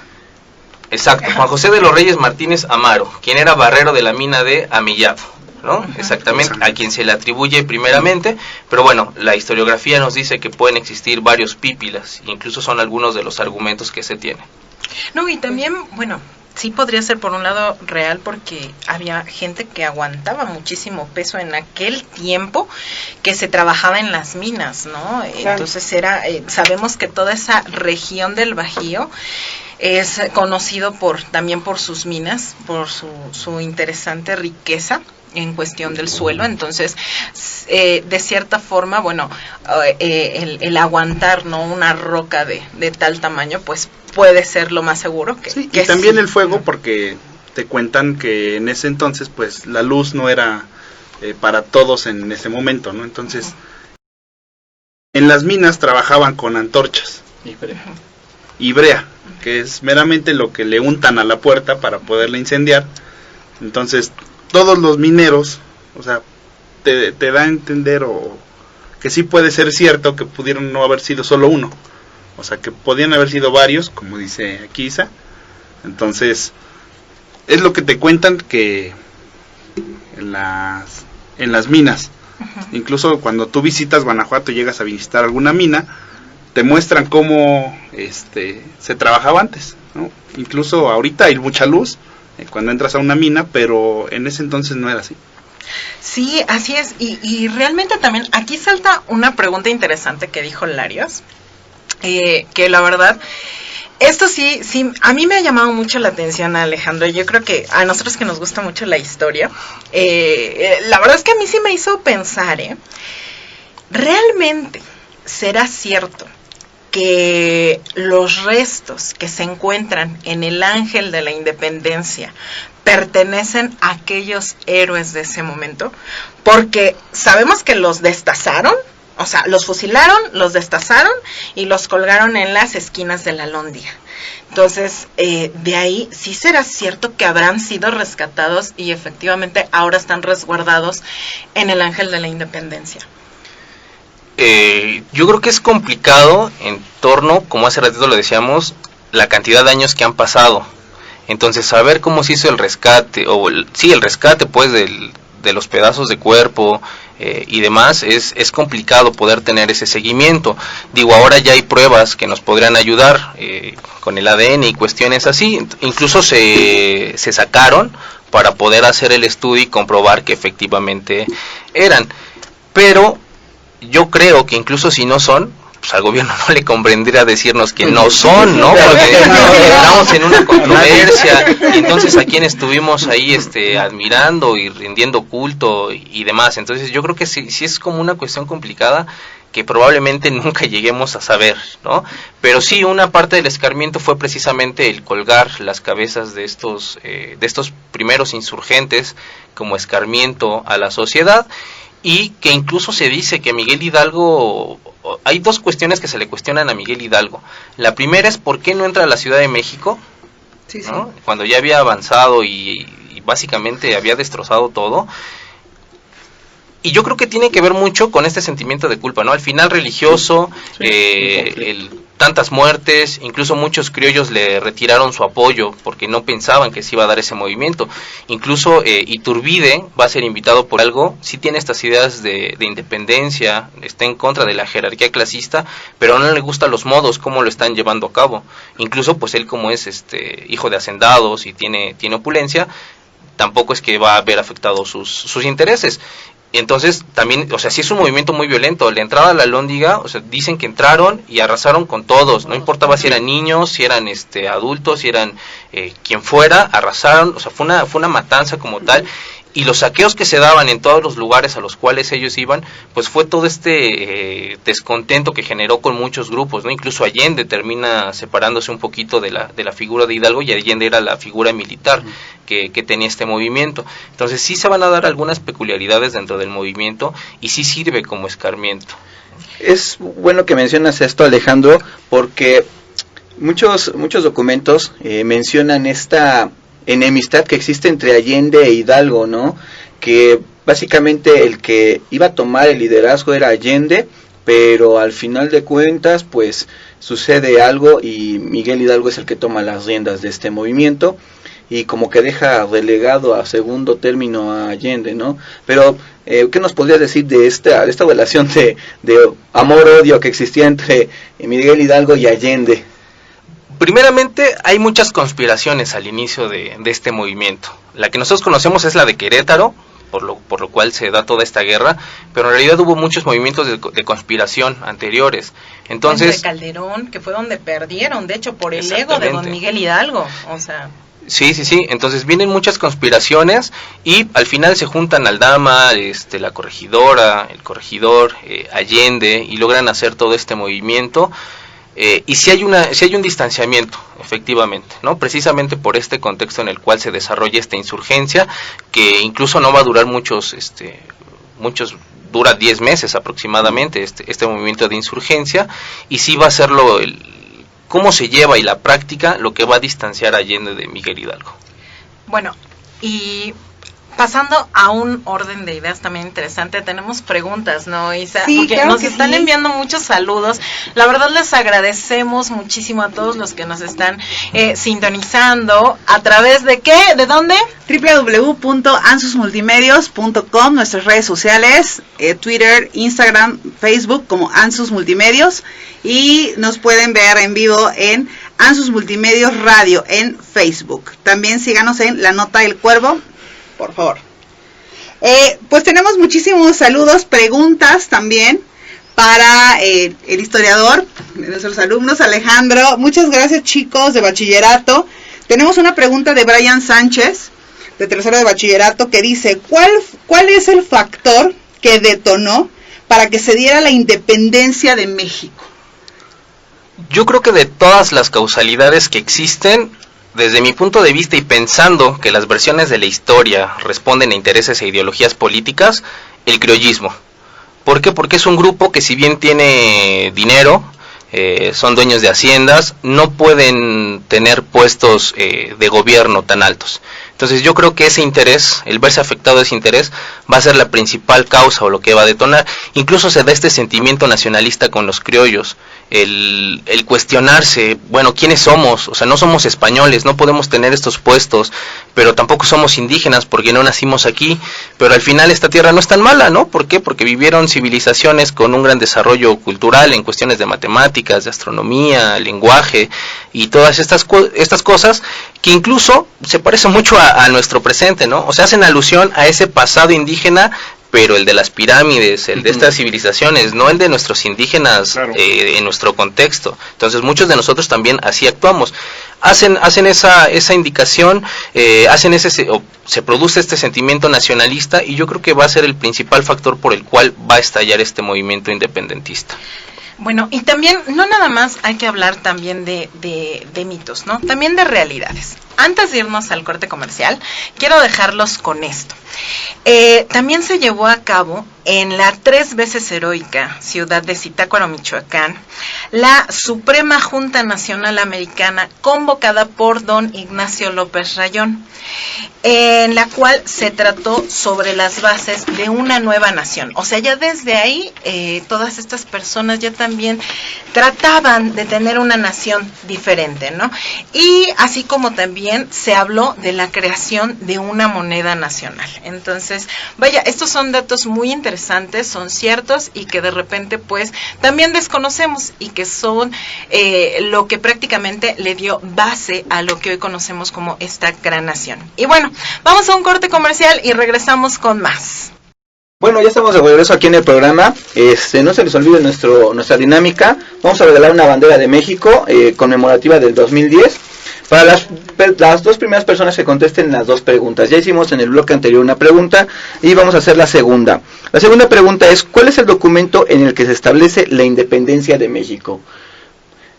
E: Exacto, Juan José de los Reyes Martínez Amaro, quien era barrero de la mina de Amillado, ¿no? Exactamente, a quien se le atribuye primeramente, pero bueno, la historiografía nos dice que pueden existir varios pípilas, incluso son algunos de los argumentos que se tienen.
A: No, y también, bueno, sí podría ser por un lado real, porque había gente que aguantaba muchísimo peso en aquel tiempo que se trabajaba en las minas, ¿no? Claro. Entonces sabemos que toda esa región del Bajío es conocido también por sus minas, por su interesante riqueza en cuestión del suelo. Entonces de cierta forma, bueno, el aguantar, ¿no?, una roca de tal tamaño, pues puede ser lo más seguro que,
D: sí,
A: que
D: y también
A: sí.
D: El fuego, porque te cuentan que en ese entonces pues la luz no era para todos en ese momento, ¿no? Entonces en las minas trabajaban con antorchas y brea, que es meramente lo que le untan a la puerta para poderla incendiar. Entonces todos los mineros, o sea, te da a entender que sí puede ser cierto que pudieron no haber sido solo uno, o sea, que podían haber sido varios, como dice aquí Isa. Entonces es lo que te cuentan, que en las minas, incluso cuando tú visitas Guanajuato y llegas a visitar alguna mina, te muestran cómo se trabajaba antes, ¿no? Incluso ahorita hay mucha luz cuando entras a una mina, pero en ese entonces no era así.
A: Sí, así es, y realmente también aquí salta una pregunta interesante que dijo Larios, que la verdad, esto sí, a mí me ha llamado mucho la atención, Alejandro. Yo creo que a nosotros que nos gusta mucho la historia, la verdad es que a mí sí me hizo pensar, ¿realmente será cierto que los restos que se encuentran en el Ángel de la Independencia pertenecen a aquellos héroes de ese momento? Porque sabemos que los destazaron, o sea, los fusilaron, los destazaron y los colgaron en las esquinas de la Lóndiga. Entonces, de ahí sí será cierto que habrán sido rescatados y efectivamente ahora están resguardados en el Ángel de la Independencia.
E: Yo creo que es complicado en torno, como hace ratito lo decíamos, la cantidad de años que han pasado. Entonces, saber cómo se hizo el rescate, el rescate pues de los pedazos de cuerpo y demás, es complicado poder tener ese seguimiento. Digo, ahora ya hay pruebas que nos podrían ayudar con el ADN y cuestiones así. Incluso se sacaron para poder hacer el estudio y comprobar que efectivamente eran. Pero yo creo que incluso si no son, pues al gobierno no le convendría decirnos que no son, ¿no? Porque estamos en una controversia, y entonces a quien estuvimos ahí admirando y rindiendo culto y demás. Entonces yo creo que sí es como una cuestión complicada que probablemente nunca lleguemos a saber, ¿no? Pero sí, una parte del escarmiento fue precisamente el colgar las cabezas de estos primeros insurgentes como escarmiento a la sociedad. Y que incluso se dice que Miguel Hidalgo, hay 2 cuestiones que se le cuestionan a Miguel Hidalgo. La primera es por qué no entra a la Ciudad de México, ¿no? Cuando ya había avanzado y básicamente había destrozado todo. Y yo creo que tiene que ver mucho con este sentimiento de culpa, ¿no? Al final religioso, tantas muertes, incluso muchos criollos le retiraron su apoyo porque no pensaban que se iba a dar ese movimiento. Incluso Iturbide va a ser invitado por algo, sí tiene estas ideas de independencia, está en contra de la jerarquía clasista, pero no le gustan los modos, cómo lo están llevando a cabo. Incluso pues él, como es hijo de hacendados y tiene opulencia, tampoco es que va a ver afectados sus intereses. Entonces también, o sea, sí es un movimiento muy violento. La entrada a la Lóndiga, o sea, dicen que entraron y arrasaron con todos, no importaba si eran niños, si eran adultos, si eran quien fuera, arrasaron, o sea, fue una matanza como tal. y los saqueos que se daban en todos los lugares a los cuales ellos iban, pues fue todo este descontento que generó con muchos grupos, ¿no? Incluso Allende termina separándose un poquito de la figura de Hidalgo, y Allende era la figura militar que tenía este movimiento. Entonces sí se van a dar algunas peculiaridades dentro del movimiento y sí sirve como escarmiento.
B: Es bueno que mencionas esto, Alejandro, porque muchos documentos mencionan esta enemistad que existe entre Allende e Hidalgo, ¿no? Que básicamente el que iba a tomar el liderazgo era Allende, pero al final de cuentas pues sucede algo y Miguel Hidalgo es el que toma las riendas de este movimiento y como que deja relegado a segundo término a Allende, ¿no? Pero ¿qué nos podrías decir de esta relación de amor-odio que existía entre Miguel Hidalgo y Allende?
E: Primeramente, hay muchas conspiraciones al inicio de este movimiento. La que nosotros conocemos es la de Querétaro, por lo cual se da toda esta guerra, pero en realidad hubo muchos movimientos de conspiración anteriores. Entonces,
A: de Calderón, que fue donde perdieron, de hecho, por el ego de don Miguel Hidalgo, o sea...
E: Sí, entonces vienen muchas conspiraciones y al final se juntan Aldama, la corregidora, el corregidor, Allende, y logran hacer todo este movimiento. Y si hay un distanciamiento, efectivamente, ¿no? Precisamente por este contexto en el cual se desarrolla esta insurgencia, que incluso no va a durar muchos, dura 10 meses aproximadamente este movimiento de insurgencia, y sí va a ser cómo se lleva y la práctica lo que va a distanciar a Allende de Miguel Hidalgo.
A: Bueno, y pasando a un orden de ideas también interesante, tenemos preguntas, ¿no, Isa?
C: Sí,
A: porque
C: claro
A: nos
C: que
A: están
C: sí.
A: enviando muchos saludos. La verdad les agradecemos muchísimo a todos los que nos están sintonizando. ¿A través de qué? ¿De dónde?
C: www.ansusmultimedios.com, nuestras redes sociales, Twitter, Instagram, Facebook como Ansus Multimedios, y nos pueden ver en vivo en Ansus Multimedios Radio en Facebook. También síganos en La Nota del Cuervo, por favor. Pues tenemos muchísimos saludos, preguntas también para el historiador de nuestros alumnos, Alejandro. Muchas gracias, chicos de bachillerato. Tenemos una pregunta de Brian Sánchez, de tercero de bachillerato, que dice: ¿Cuál es el factor que detonó para que se diera la independencia de México?
E: Yo creo que de todas las causalidades que existen, desde mi punto de vista y pensando que las versiones de la historia responden a intereses e ideologías políticas, el criollismo. ¿Por qué? Porque es un grupo que, si bien tiene dinero, son dueños de haciendas, no pueden tener puestos de gobierno tan altos. Entonces yo creo que ese interés, el verse afectado de ese interés, va a ser la principal causa o lo que va a detonar. Incluso se da este sentimiento nacionalista con los criollos, el cuestionarse, bueno, ¿quiénes somos? O sea, no somos españoles, no podemos tener estos puestos, pero tampoco somos indígenas porque no nacimos aquí, pero al final esta tierra no es tan mala, ¿no? ¿Por qué? Porque vivieron civilizaciones con un gran desarrollo cultural en cuestiones de matemáticas, de astronomía, lenguaje y todas estas cosas que incluso se parecen mucho a nuestro presente, ¿no? O sea, hacen alusión a ese pasado indígena, pero el de las pirámides, el de estas civilizaciones, no el de nuestros indígenas, claro, en nuestro contexto. Entonces muchos de nosotros también así actuamos. Hacen esa indicación, se produce este sentimiento nacionalista, y yo creo que va a ser el principal factor por el cual va a estallar este movimiento independentista.
A: Bueno, y también, no nada más hay que hablar también de mitos, ¿no? También de realidades. Antes de irnos al corte comercial, quiero dejarlos con esto. También se llevó a cabo en la 3 veces heroica ciudad de Zitácuaro, Michoacán, la Suprema Junta Nacional Americana, convocada por don Ignacio López Rayón, en la cual se trató sobre las bases de una nueva nación. O sea, ya desde ahí todas estas personas ya también trataban de tener una nación diferente, ¿no? Y así como también se habló de la creación de una moneda nacional. Entonces, vaya, estos son datos muy interesantes, son ciertos, y que de repente pues también desconocemos, y que son lo que prácticamente le dio base a lo que hoy conocemos como esta gran nación. Y bueno, vamos a un corte comercial y regresamos con más.
B: Bueno, ya estamos de regreso aquí en el programa. No se les olvide nuestra dinámica. Vamos a regalar una bandera de México conmemorativa del 2010. Para las dos primeras personas que contesten las dos preguntas. Ya hicimos en el bloque anterior una pregunta y vamos a hacer la segunda. La segunda pregunta es, ¿cuál es el documento en el que se establece la independencia de México?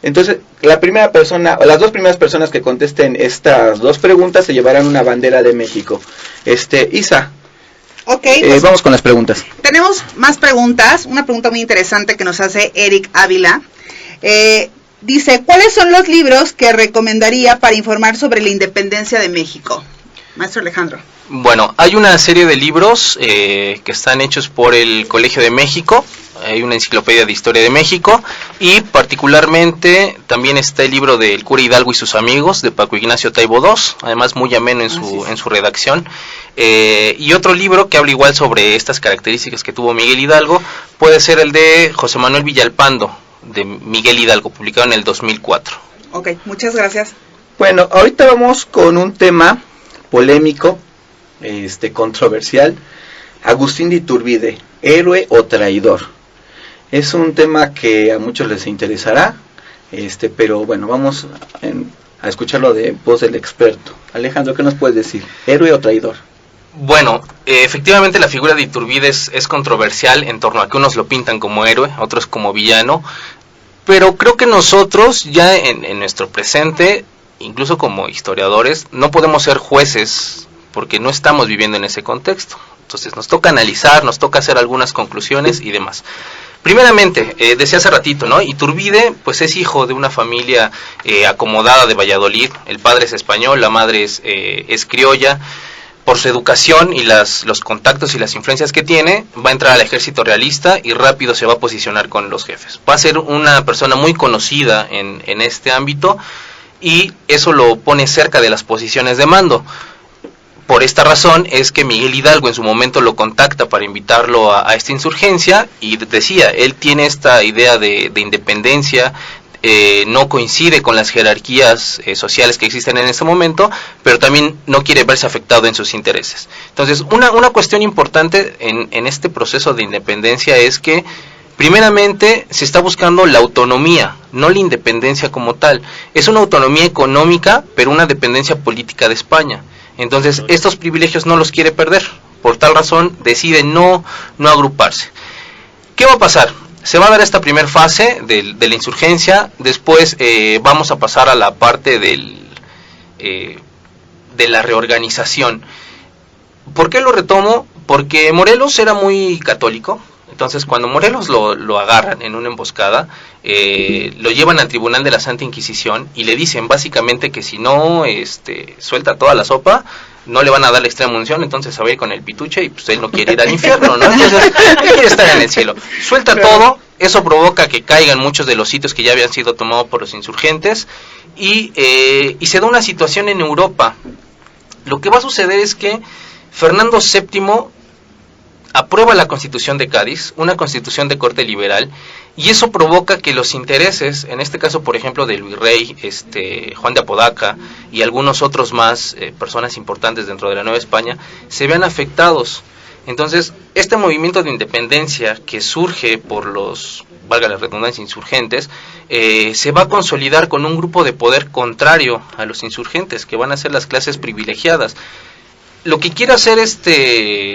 B: Entonces, la primera persona, o las dos primeras personas que contesten estas dos preguntas se llevarán una bandera de México. Isa,
C: Ok, pues
B: vamos con las preguntas.
C: tenemos más preguntas. Una pregunta muy interesante que nos hace Eric Ávila. Dice, ¿cuáles son los libros que recomendaría para informar sobre la independencia de México? Maestro Alejandro.
E: Bueno, hay una serie de libros que están hechos por el Colegio de México. Hay una enciclopedia de historia de México y particularmente también está el libro del cura Hidalgo y sus amigos de Paco Ignacio Taibo II, además muy ameno en su redacción. Y otro libro que habla igual sobre estas características que tuvo Miguel Hidalgo puede ser el de José Manuel Villalpando, de Miguel Hidalgo, publicado en el 2004.
C: Ok, muchas gracias.
B: Bueno, ahorita vamos con un tema polémico, controversial. Agustín de Iturbide, héroe o traidor. Es un tema que a muchos les interesará, pero bueno, vamos a escucharlo de voz del experto. Alejandro, ¿qué nos puedes decir? ¿Héroe o traidor?
E: Bueno, efectivamente la figura de Iturbide es controversial en torno a que unos lo pintan como héroe, otros como villano, pero creo que nosotros ya en nuestro presente, incluso como historiadores, no podemos ser jueces porque no estamos viviendo en ese contexto. Entonces nos toca analizar, nos toca hacer algunas conclusiones y demás. Primeramente, decía hace ratito, ¿no? Iturbide, pues es hijo de una familia acomodada de Valladolid. El padre es español, la madre es criolla. Por su educación y los contactos y las influencias que tiene, va a entrar al ejército realista y rápido se va a posicionar con los jefes. Va a ser una persona muy conocida en este ámbito y eso lo pone cerca de las posiciones de mando. Por esta razón es que Miguel Hidalgo en su momento lo contacta para invitarlo a esta insurgencia y decía, él tiene esta idea de independencia, no coincide con las jerarquías sociales que existen en este momento, pero también no quiere verse afectado en sus intereses. Entonces, una cuestión importante en este proceso de independencia es que primeramente se está buscando la autonomía, no la independencia como tal. Es una autonomía económica, pero una dependencia política de España. Entonces, estos privilegios no los quiere perder. Por tal razón, decide no agruparse. ¿Qué va a pasar? Se va a dar esta primera fase de la insurgencia, después vamos a pasar a la parte de la reorganización. ¿Por qué lo retomo? Porque Morelos era muy católico. Entonces, cuando Morelos lo agarran en una emboscada, lo llevan al tribunal de la Santa Inquisición y le dicen básicamente que si no suelta toda la sopa, no le van a dar la extrema unción, entonces se va a ir con el pituche y pues él no quiere ir al infierno, ¿no? Entonces, él quiere estar en el cielo. Suelta todo, eso provoca que caigan muchos de los sitios que ya habían sido tomados por los insurgentes y se da una situación en Europa. Lo que va a suceder es que Fernando VII aprueba la Constitución de Cádiz, una constitución de corte liberal, y eso provoca que los intereses, en este caso por ejemplo del virrey Juan de Apodaca y algunos otros más, personas importantes dentro de la Nueva España, se vean afectados. Entonces, este movimiento de independencia que surge por los, valga la redundancia, insurgentes, se va a consolidar con un grupo de poder contrario a los insurgentes, que van a ser las clases privilegiadas. Lo que quiere hacer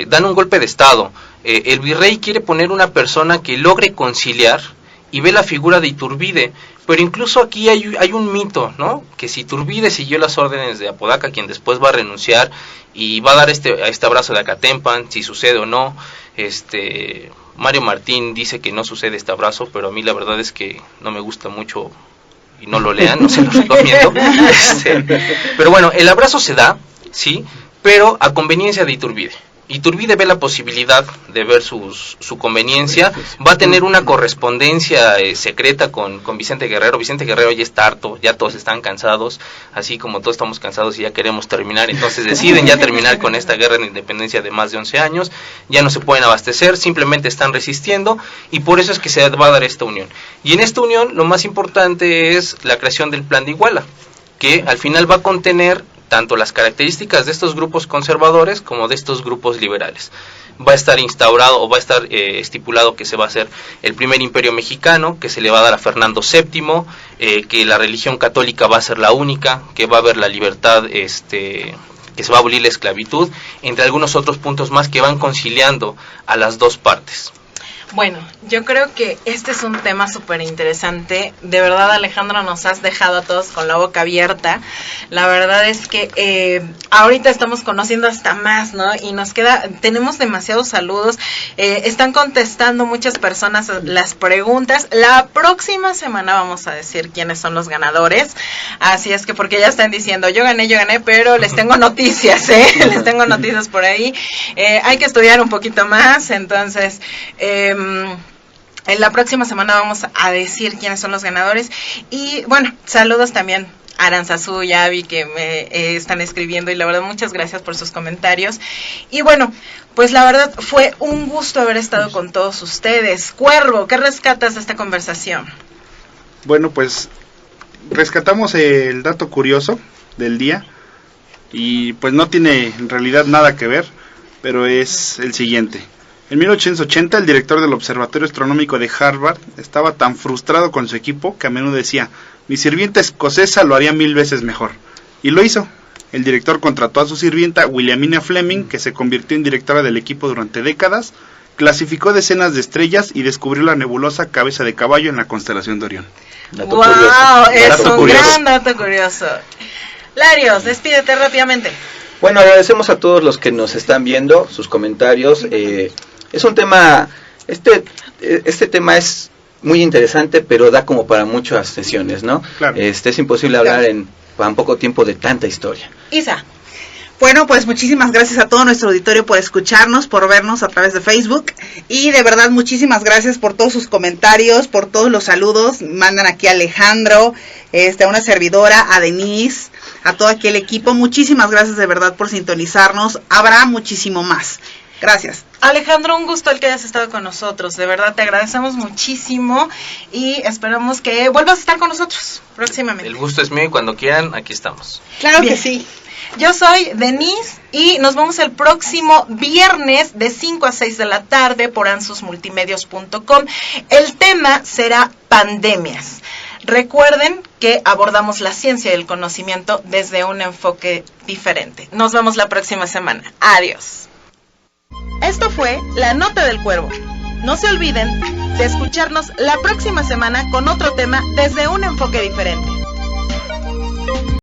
E: dan un golpe de estado. El virrey quiere poner una persona que logre conciliar y ve la figura de Iturbide, pero incluso aquí hay un mito, ¿no? Que si Iturbide siguió las órdenes de Apodaca, quien después va a renunciar y va a dar este abrazo de Acatempan, si sucede o no. Mario Martín dice que no sucede este abrazo, pero a mí la verdad es que no me gusta mucho y no lo lean, no se lo recomiendo. Pero bueno, el abrazo se da, ¿sí? Pero a conveniencia de Iturbide. Iturbide ve la posibilidad de ver su conveniencia, va a tener una correspondencia secreta con Vicente Guerrero. Vicente Guerrero ya está harto, ya todos están cansados, así como todos estamos cansados y ya queremos terminar, entonces deciden ya terminar con esta guerra de independencia de más de 11 años, ya no se pueden abastecer, simplemente están resistiendo y por eso es que se va a dar esta unión. Y en esta unión lo más importante es la creación del Plan de Iguala, que al final va a contener tanto las características de estos grupos conservadores como de estos grupos liberales. Va a estar instaurado o va a estar estipulado que se va a hacer el primer imperio mexicano, que se le va a dar a Fernando VII, que la religión católica va a ser la única, que va a haber la libertad, que se va a abolir la esclavitud, entre algunos otros puntos más que van conciliando a las dos partes.
A: Bueno, yo creo que este es un tema súper interesante. De verdad, Alejandro, nos has dejado a todos con la boca abierta. La verdad es que ahorita estamos conociendo hasta más, ¿no? Y tenemos demasiados saludos. Están contestando muchas personas las preguntas. La próxima semana vamos a decir quiénes son los ganadores. Así es que, porque ya están diciendo, yo gané, pero les tengo noticias, les tengo noticias por ahí. Hay que estudiar un poquito más, entonces... en la próxima semana vamos a decir quiénes son los ganadores. Y bueno, saludos también a Aranzazú y Avi, que me están escribiendo, y la verdad muchas gracias por sus comentarios. Y bueno, pues la verdad fue un gusto haber estado con todos ustedes. Cuervo, ¿qué rescatas de esta conversación?
D: Bueno, pues rescatamos el dato curioso del día, y pues no tiene en realidad nada que ver, pero es el siguiente. En 1880, el director del Observatorio Astronómico de Harvard estaba tan frustrado con su equipo que a menudo decía, mi sirvienta escocesa lo haría 1000 veces mejor. Y lo hizo. El director contrató a su sirvienta, Williamina Fleming, que se convirtió en directora del equipo durante décadas, clasificó decenas de estrellas y descubrió la nebulosa Cabeza de Caballo en la constelación de Orión.
A: ¡Wow! Es un gran dato curioso. Larios, despídete rápidamente.
B: Bueno, agradecemos a todos los que nos están viendo, sus comentarios. Es un tema, este tema es muy interesante, pero da como para muchas sesiones, ¿no?
D: Claro.
B: Es imposible hablar en tan poco tiempo de tanta historia.
A: Isa.
C: Bueno, pues muchísimas gracias a todo nuestro auditorio por escucharnos, por vernos a través de Facebook, y de verdad muchísimas gracias por todos sus comentarios, por todos los saludos. Mandan aquí a Alejandro, a una servidora, a Denise, a todo aquí el equipo. Muchísimas gracias de verdad por sintonizarnos. Habrá muchísimo más. Gracias.
A: Alejandro, un gusto el que hayas estado con nosotros. De verdad te agradecemos muchísimo y esperamos que vuelvas a estar con nosotros próximamente.
E: El gusto es mío y cuando quieran, aquí estamos.
C: Claro
A: Bien.
C: que sí.
A: Yo soy Denise y nos vemos el próximo viernes de 5 a 6 de la tarde por ansusmultimedios.com. El tema será pandemias. Recuerden que abordamos la ciencia y el conocimiento desde un enfoque diferente. Nos vemos la próxima semana. Adiós. Esto fue La Nota del Cuervo. No se olviden de escucharnos la próxima semana con otro tema desde un enfoque diferente.